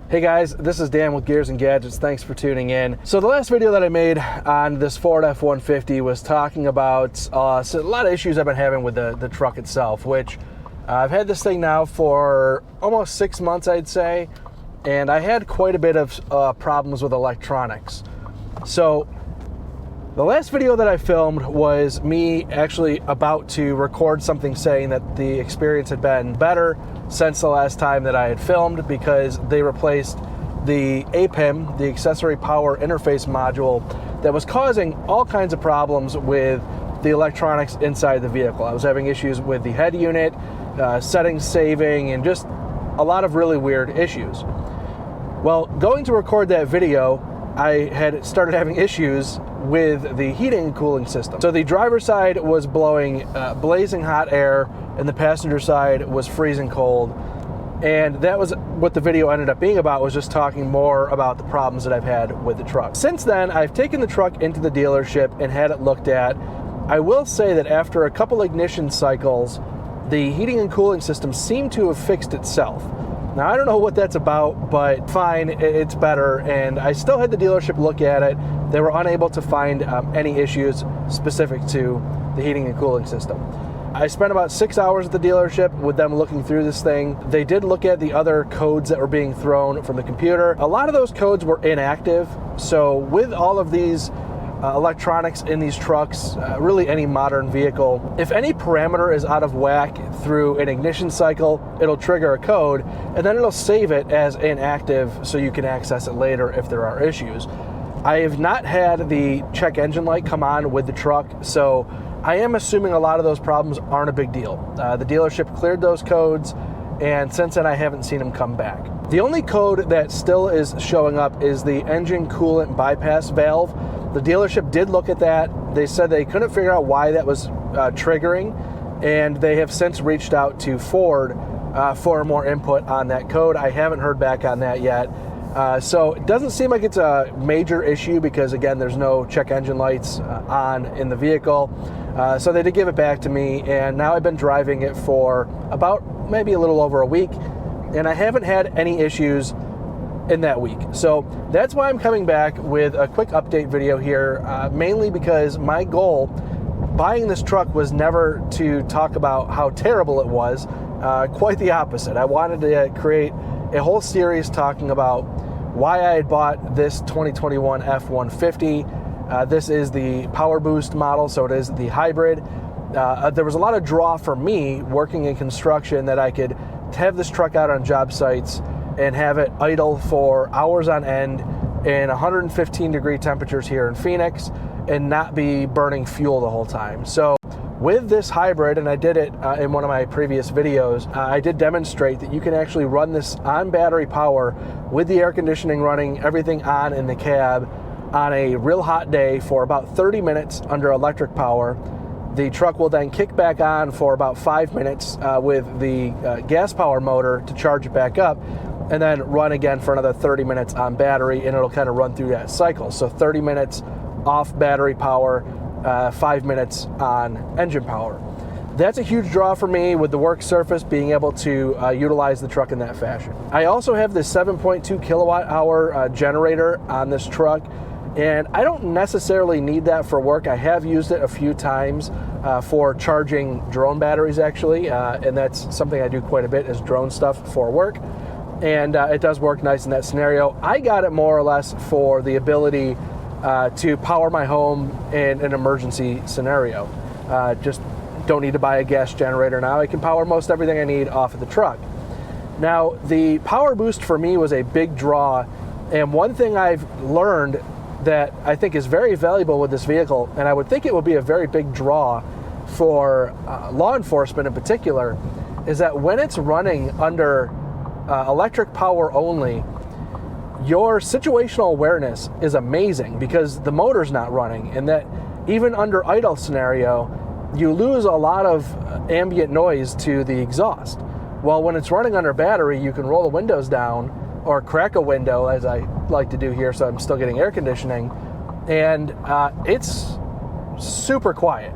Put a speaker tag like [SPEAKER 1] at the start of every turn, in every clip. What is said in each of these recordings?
[SPEAKER 1] Hey guys, this is Dan with Gears and Gadgets. Thanks for tuning in. So the last video that I made on this Ford F-150 was talking about so a lot of issues I've been having with the truck itself, which I've had this thing now for almost 6 months, I'd say, and I had quite a bit of problems with electronics. So the last video that I filmed was me actually about to record something saying that the experience had been better since the last time that I had filmed, because they replaced the APIM, the accessory power interface module, that was causing all kinds of problems with the electronics inside the vehicle. I was having issues with the head unit, settings saving, and just a lot of really weird issues. Well, going to record that video, I had started having issues with the heating and cooling system. So the driver's side was blowing blazing hot air, and the passenger side was freezing cold. And that was what the video ended up being about, was just talking more about the problems that I've had with the truck. Since then, I've taken the truck into the dealership and had it looked at. I will say that after a couple ignition cycles, the heating and cooling system seemed to have fixed itself. Now, I don't know what that's about, but fine, it's better. And I still had the dealership look at it. They were unable to find any issues specific to the heating and cooling system. I spent about 6 hours at the dealership with them looking through this thing. They did look at the other codes that were being thrown from the computer. A lot of those codes were inactive. So with all of these electronics in these trucks, really any modern vehicle, if any parameter is out of whack through an ignition cycle, it'll trigger a code, and then it'll save it as inactive so you can access it later if there are issues. I have not had the check engine light come on with the truck, so I am assuming a lot of those problems aren't a big deal. The dealership cleared those codes, and since then I haven't seen them come back. The only code that still is showing up is the engine coolant bypass valve. The dealership did look at that. They said they couldn't figure out why that was triggering, and they have since reached out to Ford for more input on that code. I haven't heard back on that yet. So it doesn't seem like it's a major issue because, again, there's no check engine lights on in the vehicle. So they did give it back to me, and now I've been driving it for about maybe a little over a week, and I haven't had any issues in that week. So that's why I'm coming back with a quick update video here, mainly because my goal buying this truck was never to talk about how terrible it was. Quite the opposite. I wanted to create a whole series talking about why I had bought this 2021 F-150. This is the PowerBoost model, so it is the hybrid. There was a lot of draw for me working in construction that I could have this truck out on job sites and have it idle for hours on end in 115-degree temperatures here in Phoenix and not be burning fuel the whole time. So with this hybrid, and I did it in one of my previous videos, I did demonstrate that you can actually run this on battery power with the air conditioning running, everything on in the cab, on a real hot day for about 30 minutes under electric power. The truck will then kick back on for about 5 minutes with the gas power motor to charge it back up, and then run again for another 30 minutes on battery, and it'll kind of run through that cycle. So 30 minutes off battery power, 5 minutes on engine power. That's a huge draw for me with the work surface, being able to utilize the truck in that fashion. I also have this 7.2 kilowatt hour generator on this truck, and I don't necessarily need that for work. I have used it a few times for charging drone batteries, actually, and that's something I do quite a bit, is drone stuff for work. And it does work nice in that scenario. I got it more or less for the ability to power my home in an emergency scenario. Just don't need to buy a gas generator now. I can power most everything I need off of the truck. Now, the PowerBoost for me was a big draw, and one thing I've learned that I think is very valuable with this vehicle, and I would think it would be a very big draw for law enforcement in particular, is that when it's running under electric power only, your situational awareness is amazing because the motor's not running, and that even under idle scenario, you lose a lot of ambient noise to the exhaust. Well, when it's running under battery, you can roll the windows down or crack a window, as I like to do here, so I'm still getting air conditioning, and it's super quiet.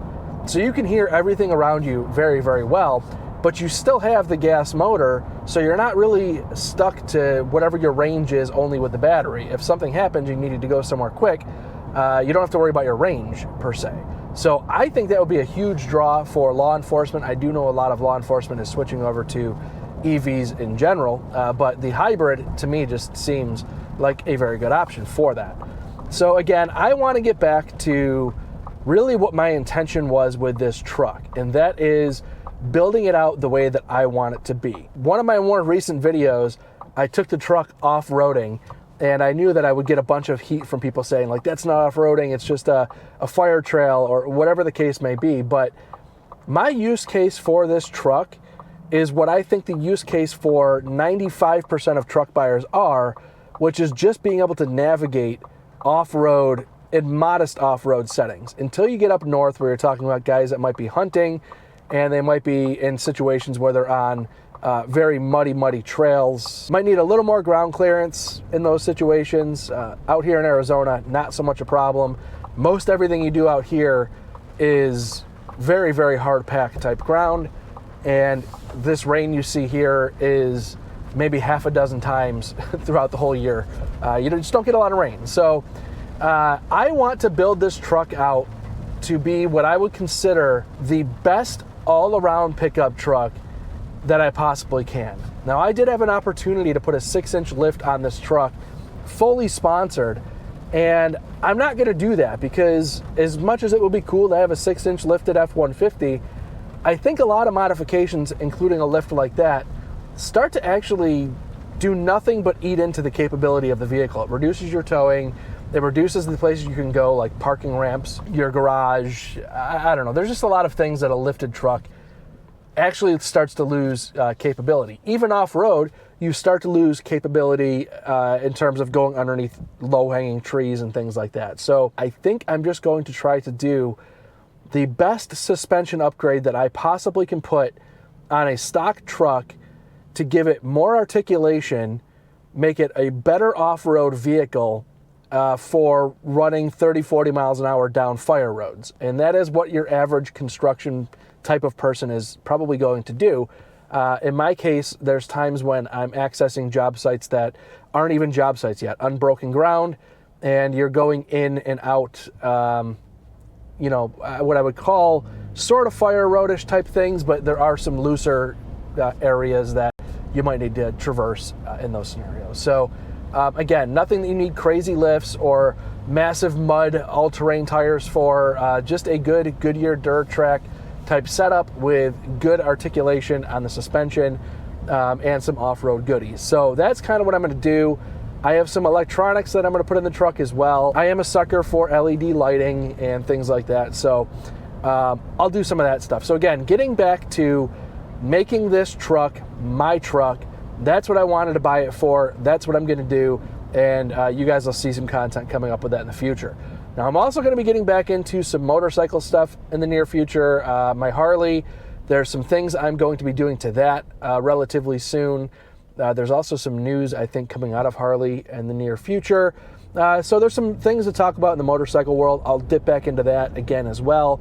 [SPEAKER 1] So you can hear everything around you very, very well. but you still have the gas motor, so you're not really stuck to whatever your range is only with the battery. If something happens, you needed to go somewhere quick, you don't have to worry about your range per se. So I think that would be a huge draw for law enforcement. I do know a lot of law enforcement is switching over to EVs in general, but the hybrid to me just seems like a very good option for that. So again, I want to get back to really what my intention was with this truck, and that is building it out the way that I want it to be. One of my more recent videos, I took the truck off-roading, and I knew that I would get a bunch of heat from people saying, like, that's not off-roading, it's just a fire trail, or whatever the case may be. But my use case for this truck is what I think the use case for 95% of truck buyers are, which is just being able to navigate off-road in modest off-road settings. Until you get up north where you're talking about guys that might be hunting, and they might be in situations where they're on very muddy trails. Might need a little more ground clearance in those situations. Out here in Arizona, not so much a problem. Most everything you do out here is very hard pack type ground, and this rain you see here is maybe half a dozen times throughout the whole year. You just don't get a lot of rain. So I want to build this truck out to be what I would consider the best all-around pickup truck that I possibly can. Now, I did have an opportunity to put a 6-inch lift on this truck, fully sponsored, and I'm not going to do that because as much as it would be cool to have a 6-inch lifted F-150, I think a lot of modifications, including a lift like that, start to actually do nothing but eat into the capability of the vehicle. It reduces your towing, it reduces the places you can go, like parking ramps, your garage. I don't know. There's just a lot of things that a lifted truck actually starts to lose capability. Even off-road, you start to lose capability in terms of going underneath low-hanging trees and things like that. So I think I'm just going to try to do the best suspension upgrade that I possibly can put on a stock truck to give it more articulation, make it a better off-road vehicle for running 30-40 miles an hour down fire roads. And that is what your average construction type of person is probably going to do. In my case, there's times when I'm accessing job sites that aren't even job sites yet, unbroken ground, and you're going in and out, what I would call sort of fire roadish type things, but there are some looser areas that you might need to traverse in those scenarios. So again, nothing that you need crazy lifts or massive mud all-terrain tires for, just a good Goodyear dirt track type setup with good articulation on the suspension and some off-road goodies. So that's kind of what I'm going to do. I have some electronics that I'm going to put in the truck as well. I am a sucker for LED lighting and things like that, so I'll do some of that stuff. So again, getting back to making this truck my truck, that's what I wanted to buy it for. That's what I'm going to do, and you guys will see some content coming up with that in the future. Now, I'm also going to be getting back into some motorcycle stuff in the near future. My Harley, there's some things I'm going to be doing to that relatively soon. There's also some news, I think, coming out of Harley in the near future. So there's some things to talk about in the motorcycle world. I'll dip back into that again as well.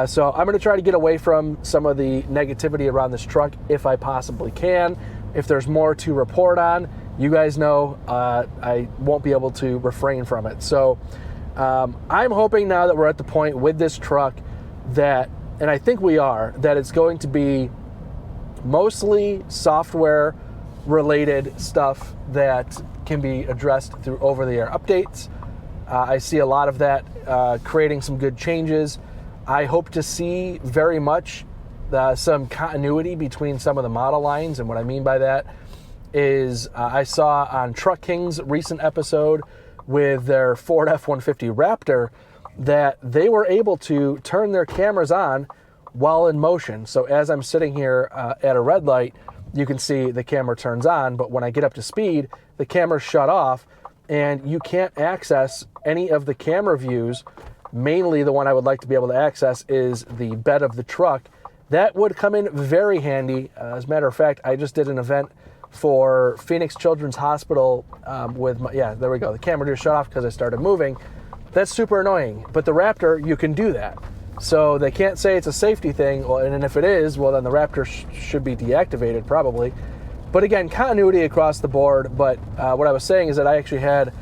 [SPEAKER 1] So I'm going to try to get away from some of the negativity around this truck if I possibly can. If there's more to report on, you guys know I won't be able to refrain from it. So I'm hoping now that we're at the point with this truck that, and I think we are, that it's going to be mostly software related stuff that can be addressed through over-the-air updates. I see a lot of that creating some good changes. I hope to see very much some continuity between some of the model lines, and what I mean by that is I saw on Truck King's recent episode with their Ford F-150 Raptor that they were able to turn their cameras on while in motion. So as I'm sitting here at a red light, you can see the camera turns on, but when I get up to speed, the camera's shut off, and you can't access any of the camera views. Mainly the one I would like to be able to access is the bed of the truck. That would come in very handy. As a matter of fact, I just did an event for Phoenix Children's Hospital with my, there we go. The camera just shut off because I started moving. That's super annoying. But the Raptor, you can do that. So they can't say it's a safety thing, well, and if it is, well, then the Raptor should be deactivated probably. But again, continuity across the board. But what I was saying is that I actually had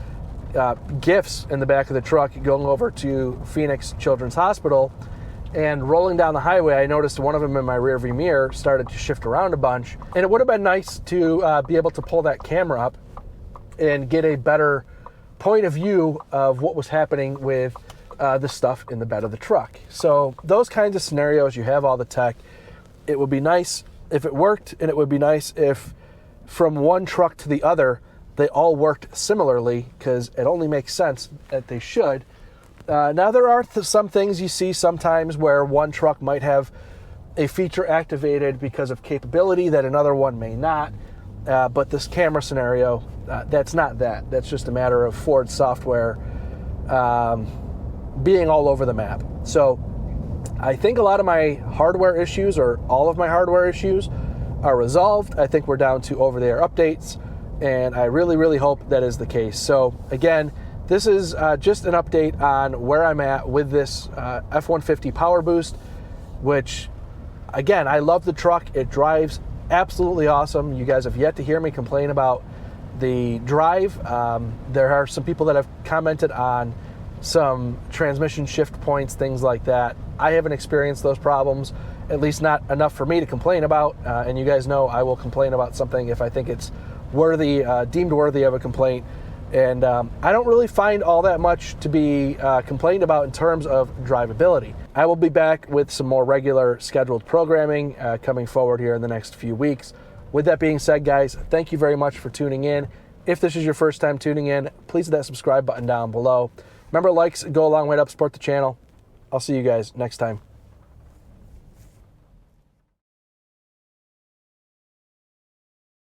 [SPEAKER 1] gifts in the back of the truck going over to Phoenix Children's Hospital, and rolling down the highway, I noticed one of them in my rearview mirror started to shift around a bunch, and it would have been nice to be able to pull that camera up and get a better point of view of what was happening with the stuff in the bed of the truck. So those kinds of scenarios, you have all the tech. It would be nice if it worked, and it would be nice if from one truck to the other, they all worked similarly, because it only makes sense that they should. Now, there are some things you see sometimes where one truck might have a feature activated because of capability that another one may not. But this camera scenario, that's not that. That's just a matter of Ford software being all over the map. So I think a lot of my hardware issues, or all of my hardware issues, are resolved. I think we're down to over-the-air updates, and I really, really hope that is the case. So again, this is just an update on where I'm at with this F-150 PowerBoost, which, again, I love the truck. It drives absolutely awesome. You guys have yet to hear me complain about the drive. There are some people that have commented on some transmission shift points, things like that. I haven't experienced those problems, at least not enough for me to complain about. And you guys know I will complain about something if I think it's worthy, deemed worthy of a complaint. And I don't really find all that much to be complained about in terms of drivability. I will be back with some more regular scheduled programming coming forward here in the next few weeks. With that being said, guys, thank you very much for tuning in. If this is your first time tuning in, please hit that subscribe button down below. Remember, likes go a long way to help support the channel. I'll see you guys next time.